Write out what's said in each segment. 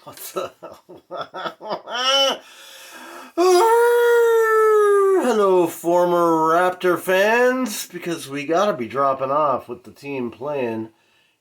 What the Hello, former Raptor fans, because we gotta be dropping off with the team playing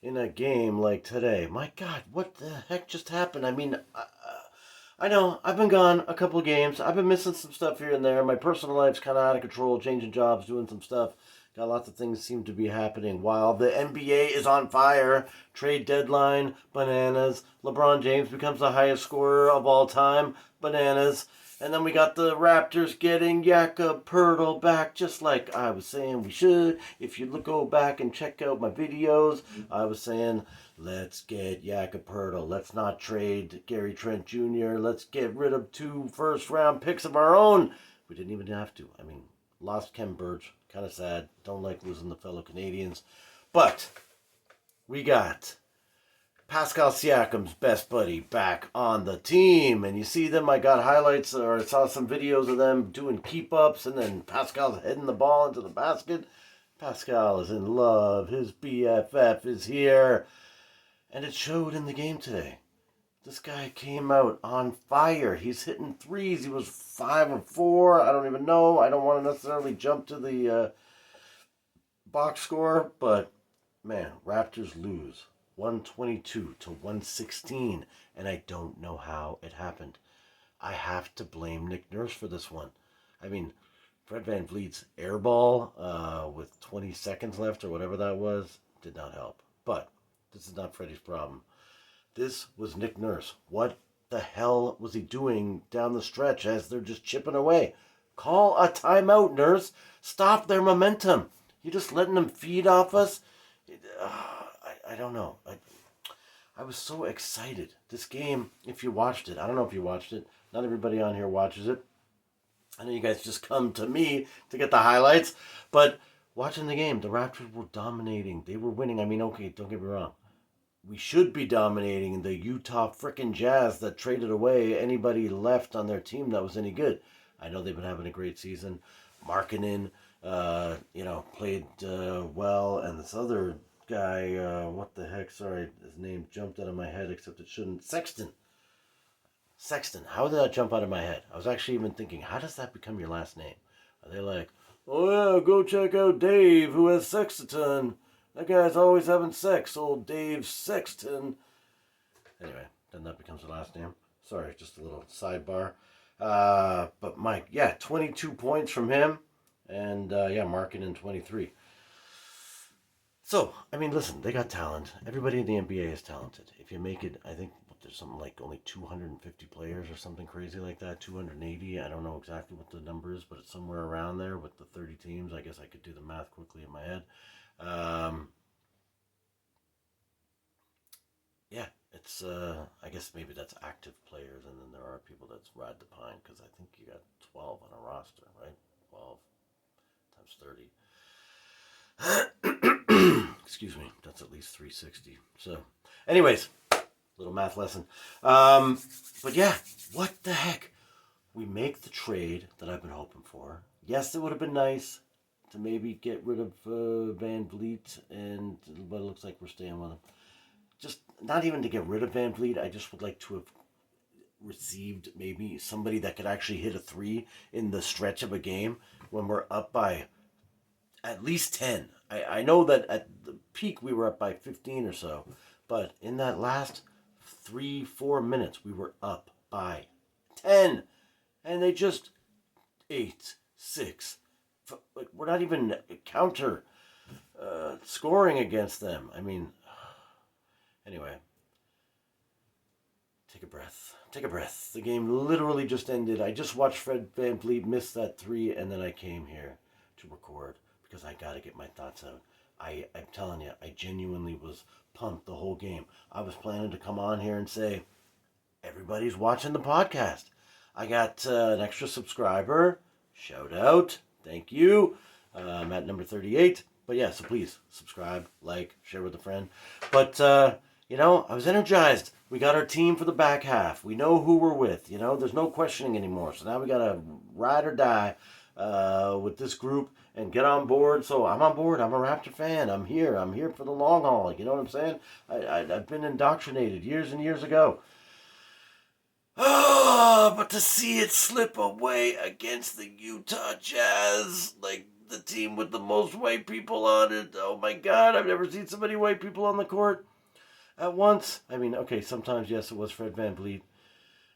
in a game like today. My God, what the heck just happened? I know I've been gone a couple of games. I've been missing some stuff here and there. My personal life's kind of out of control, changing jobs, doing some stuff. Got lots of things seem to be happening while the NBA is on fire. Trade deadline, bananas. LeBron James becomes the highest scorer of all time, bananas. And then we got the Raptors getting Jakob Pertl back, just like I was saying we should. If you go back and check out my videos, I was saying, let's get Jakob Pertl. Let's not trade Gary Trent Jr. Let's get rid of 2 first-round picks of our own. We didn't even have to. Lost Ken Burge. Kind of sad. Don't like losing the fellow Canadians. But we got Pascal Siakam's best buddy back on the team. And you see them, I got highlights, or I saw some videos of them doing keep-ups, and then Pascal's heading the ball into the basket. Pascal is in love. His BFF is here. And it showed in the game today. This guy came out on fire. He's hitting threes. He was 5 of 4. I don't even know. I don't want to necessarily jump to the box score, but man, Raptors lose 122 to 116, and I don't know how it happened. I have to blame Nick Nurse for this one. Fred VanVleet's air ball with 20 seconds left or whatever that was did not help. But this is not Freddie's problem. This was Nick Nurse. What the hell was he doing down the stretch as they're just chipping away? Call a timeout, Nurse. Stop their momentum. You're just letting them feed off us? I don't know. I was so excited. This game, if you watched it, I don't know if you watched it. Not everybody on here watches it. I know you guys just come to me to get the highlights. But watching the game, the Raptors were dominating. They were winning. Okay, don't get me wrong. We should be dominating the Utah frickin' Jazz that traded away anybody left on their team that was any good. I know they've been having a great season. Markkanen, played well, and this other guy, what the heck, sorry, his name jumped out of my head, except it shouldn't. Sexton, how did that jump out of my head? I was actually even thinking, how does that become your last name? Are they like, oh yeah, go check out Dave, who has Sexton. That guy's always having sex, old Dave Sexton. Anyway, then that becomes the last name. Sorry, just a little sidebar. But Mike, 22 points from him. And, Markkanen 23. So, listen, they got talent. Everybody in the NBA is talented. If you make it, I think there's something like only 250 players or something crazy like that. 280. I don't know exactly what the number is, but it's somewhere around there with the 30 teams. I guess I could do the math quickly in my head. It's I guess maybe that's active players, and then there are people that's ride the pine, because I think you got 12 on a roster, right? 12 times 30. Excuse me, that's at least 360. So, anyways, little math lesson. But yeah, what the heck? We make the trade that I've been hoping for. Yes, it would have been nice to maybe get rid of VanVleet, but it looks like we're staying with him. Just not even to get rid of VanVleet. I just would like to have received maybe somebody that could actually hit a 3 in the stretch of a game when we're up by at least 10. I know that at the peak we were up by 15 or so, but in that last 3-4 minutes we were up by 10, and they just 8, 6. We're not even counter scoring against them. Anyway, take a breath. The game literally just ended. I just watched Fred VanVleet miss that 3, and then I came here to record because I got to get my thoughts out. I'm telling you, I genuinely was pumped the whole game. I was planning to come on here and say, everybody's watching the podcast. I got an extra subscriber. Shout out. Thank you. I'm at number 38. But yeah, so please subscribe, like, share with a friend. But, I was energized. We got our team for the back half. We know who we're with. There's no questioning anymore. So now we got to ride or die with this group and get on board. So I'm on board. I'm a Raptor fan. I'm here for the long haul. You know what I'm saying? I've been indoctrinated years and years ago. Oh, but to see it slip away against the Utah Jazz, like the team with the most white people on it. Oh my God, I've never seen so many white people on the court at once. I mean, okay, sometimes, yes, it was Fred VanVleet.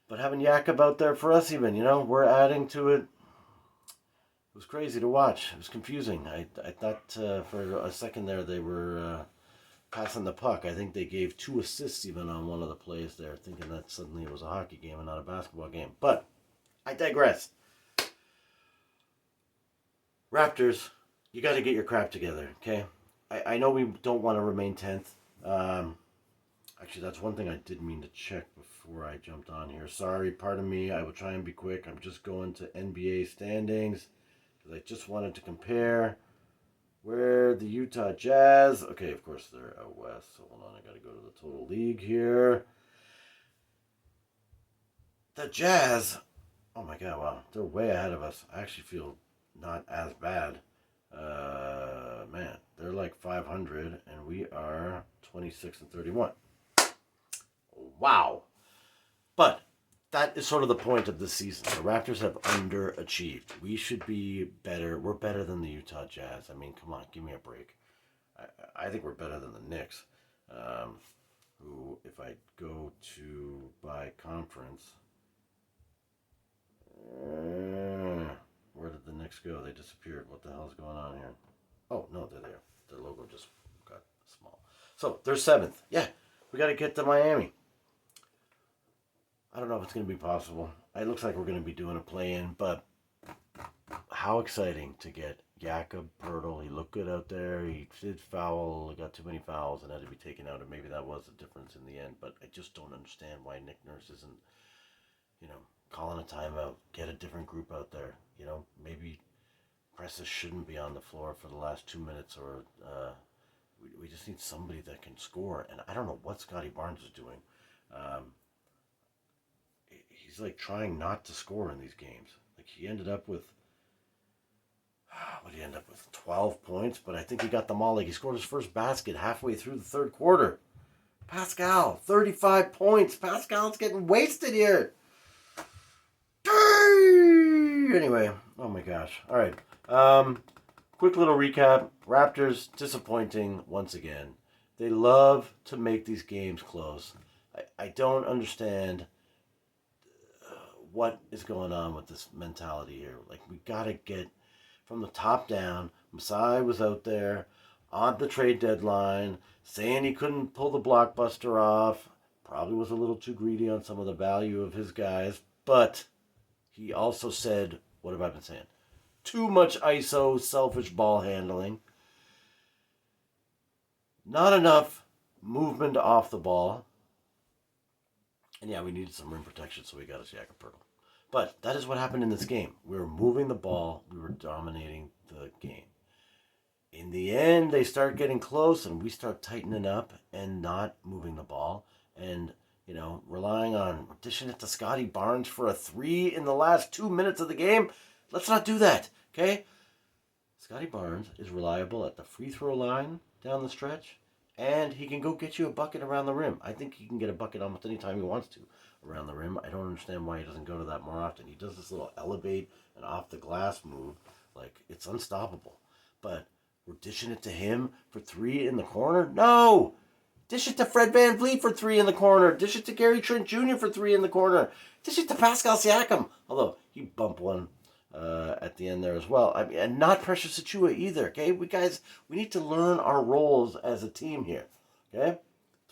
But having Jakob out there for us, even, we're adding to it. It was crazy to watch. It was confusing. I thought for a second there they were passing the puck. I think they gave 2 assists even on one of the plays there, thinking that suddenly it was a hockey game and not a basketball game. But I digress. Raptors, you got to get your crap together, okay? I know we don't want to remain 10th. Actually, that's one thing I did mean to check before I jumped on here. Sorry, pardon me. I will try and be quick. I'm just going to NBA standings because I just wanted to compare where the Utah Jazz. Okay, of course they're out west. So hold on, I got to go to the total league here. The Jazz. Oh my God! Wow, they're way ahead of us. I actually feel not as bad. Man, they're like 500, and we are 26 and 31. Wow. But that is sort of the point of this season. The Raptors have underachieved. We should be better. We're better than the Utah Jazz. I mean, come on, give me a break. I think we're better than the Knicks, who, if I go to by conference, where did the Knicks go? They disappeared. What the hell is going on here? Oh, no, they're there. Their logo just got small. So they're 7th. Yeah, we got to get to Miami. I don't know if it's going to be possible. It looks like we're going to be doing a play-in, but how exciting to get Jakob Poeltl. He looked good out there. He did foul, got too many fouls and had to be taken out, and maybe that was the difference in the end. But I just don't understand why Nick Nurse isn't, calling a timeout. Get a different group out there. Maybe Precious shouldn't be on the floor for the last 2 minutes, or we just need somebody that can score. And I don't know what Scottie Barnes is doing. He's like trying not to score in these games. Like he ended up with, what did he end up with? 12 points, but I think he got them all. Like he scored his first basket halfway through the third quarter. Pascal, 35 points. Pascal's getting wasted here. Anyway, oh my gosh. All right. Quick little recap. Raptors disappointing once again. They love to make these games close. I don't understand what is going on with this mentality here. Like, we got to get from the top down. Masai was out there on the trade deadline saying he couldn't pull the blockbuster off. Probably was a little too greedy on some of the value of his guys. But he also said, what have I been saying? Too much ISO, selfish ball handling. Not enough movement off the ball. And yeah, we needed some rim protection, so we got a Jakob Poeltl. But that is what happened in this game. We were moving the ball. We were dominating the game. In the end, they start getting close, and we start tightening up and not moving the ball. And, relying on dishing it to Scottie Barnes for a 3 in the last 2 minutes of the game. Let's not do that, okay? Scottie Barnes is reliable at the free throw line down the stretch, and he can go get you a bucket around the rim. I think he can get a bucket almost any time he wants to around the rim. I don't understand why he doesn't go to that more often. He does this little elevate and off the glass move. Like, it's unstoppable. But we're dishing it to him for 3 in the corner? No! Dish it to Fred VanVleet for 3 in the corner. Dish it to Gary Trent Jr. for 3 in the corner. Dish it to Pascal Siakam. Although, he bumped one at the end there as well. And not Precious Achiuwa either, okay? We need to learn our roles as a team here, okay?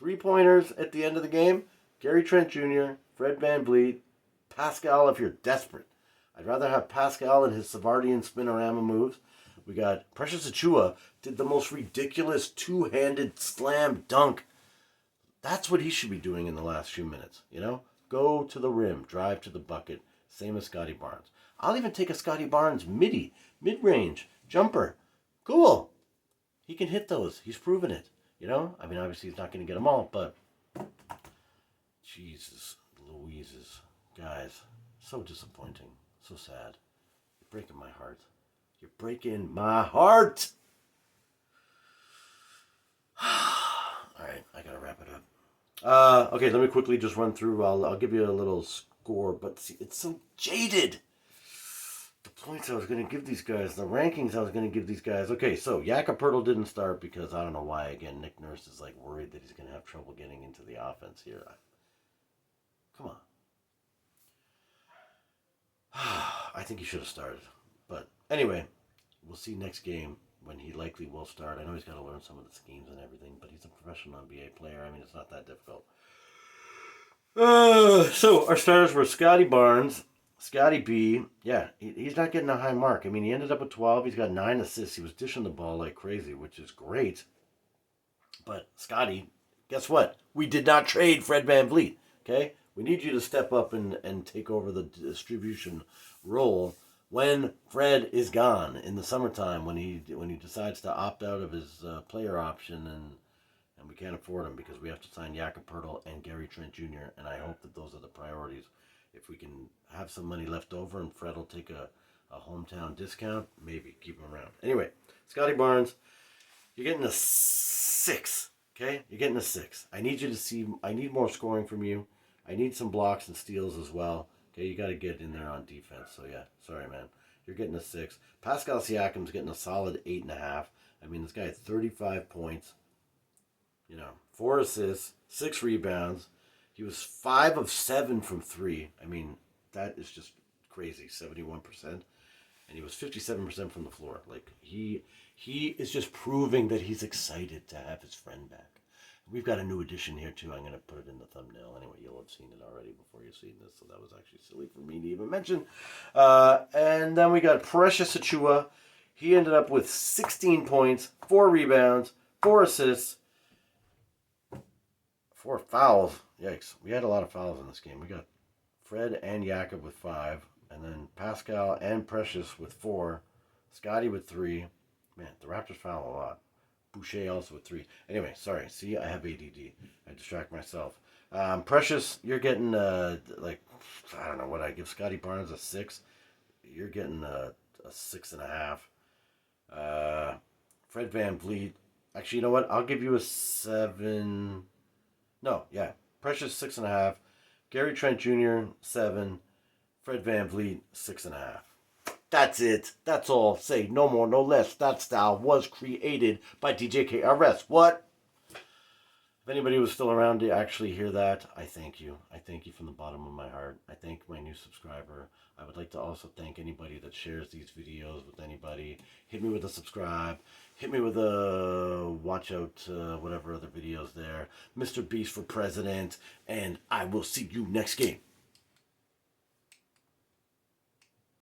3-pointers at the end of the game. Gary Trent Jr., Fred VanVleet, Pascal if you're desperate. I'd rather have Pascal and his Savardian spinorama moves. We got Precious Achiuwa did the most ridiculous two-handed slam dunk. That's what he should be doing in the last few minutes, Go to the rim, drive to the bucket, same as Scottie Barnes. I'll even take a Scottie Barnes mid-range jumper. Cool. He can hit those. He's proven it, obviously he's not going to get them all, but Jesus Louises. Guys, so disappointing, so sad. You're breaking my heart. You're breaking my heart. All right, I gotta wrap it up. Okay, let me quickly just run through. I'll give you a little score, but see, it's so jaded. The points I was going to give these guys, the rankings I was going to give these guys. Okay, so Jakob didn't start because I don't know why. Again, Nick Nurse is like worried that he's going to have trouble getting into the offense here. Come on. I think he should have started. But anyway, we'll see next game when he likely will start. I know he's got to learn some of the schemes and everything, but he's a professional NBA player. I mean, it's not that difficult. So our starters were Scottie Barnes, Scottie B. Yeah, he's not getting a high mark. I mean, he ended up with 12. He's got 9 assists. He was dishing the ball like crazy, which is great. But Scottie, guess what? We did not trade Fred VanVleet. Okay? We need you to step up and take over the distribution role when Fred is gone in the summertime, when he decides to opt out of his player option, and we can't afford him because we have to sign Jakob and Gary Trent Jr., and I hope that those are the priorities. If we can have some money left over and Fred will take a hometown discount, maybe keep him around. Anyway, Scottie Barnes, you're getting a 6, okay? You're getting a 6. I need more scoring from you. I need some blocks and steals as well. Okay, you got to get in there on defense. So, yeah, sorry, man. You're getting a 6. Pascal Siakam's getting a solid 8.5. I mean, this guy had 35 points. 4 assists, 6 rebounds. He was 5 of 7 from 3. I mean, that is just crazy, 71%. And he was 57% from the floor. Like, he is just proving that he's excited to have his friend back. We've got a new addition here, too. I'm going to put it in the thumbnail. Anyway, you'll have seen it already before you've seen this, so that was actually silly for me to even mention. And then we got Precious Achiuwa. He ended up with 16 points, 4 rebounds, 4 assists, 4 fouls. Yikes. We had a lot of fouls in this game. We got Fred and Jakob with 5, and then Pascal and Precious with 4, Scottie with 3. Man, the Raptors foul a lot. Boucher also with 3. Anyway, sorry. See, I have ADD. I distract myself. Precious, you're getting, I don't know what I give Scottie Barnes a 6. You're getting a 6.5. Fred VanVleet. Actually, you know what? I'll give you a 7. No, yeah. Precious 6.5. Gary Trent Jr. 7. Fred VanVleet 6.5. That's it. That's all. Say no more, no less. That style was created by DJ KRS. What? If anybody was still around to actually hear that, I thank you. I thank you from the bottom of my heart. I thank my new subscriber. I would like to also thank anybody that shares these videos with anybody. Hit me with a subscribe. Hit me with a watch out, whatever other videos there. Mr. Beast for President. And I will see you next game.